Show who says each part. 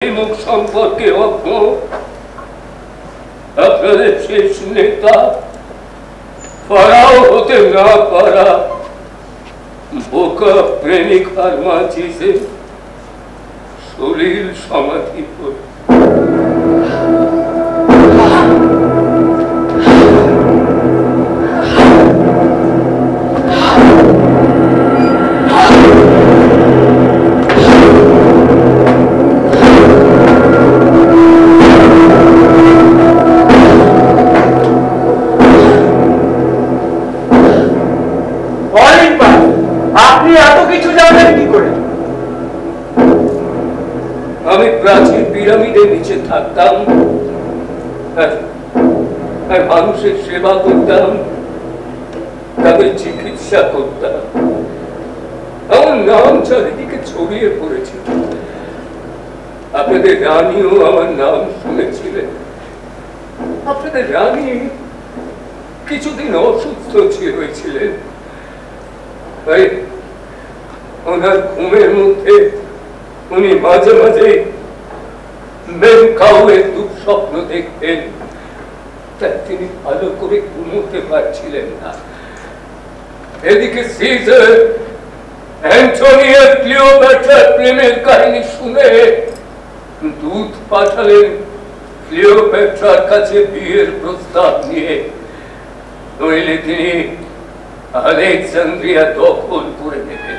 Speaker 1: মুখ সম্পর্কে অজ্ঞ আপনাদের শেষ নেতা পারাও হতে না পারা বোকা প্রেমিক আর মাঝিতে শরীর সমাধি করে আমি প্রাচীন পিরামিডের নিচে থাকতাম আর মানুষের সেবা করতাম, তাদের চিকিৎসা করতাম। আমার নাম চারিদিকে ছড়িয়ে পড়েছিল। আপনাদের রানীও আমার নাম শুনেছিলেন। আপনাদের রানী কিছুদিন অসুস্থ হয়েছিলেন, তাই ওনার ঘুমের মধ্যে উনি মাঝে মাঝে মেনকাউয়ের দুঃস্বপ্ন দেখতেন, তাই তিনি ভালো করে ঘুমোতে পারছিলেন না। এদিকে সিজার অ্যান্টোনিও ক্লিওপেট্রার প্রেমের কাহিনী শুনে দূত পাঠালেন ক্লিওপেট্রার কাছে বিয়ের প্রস্তাব নিয়ে, নইলে তিনি আলেকজান্দ্রিয়া দখল করে নেবেন।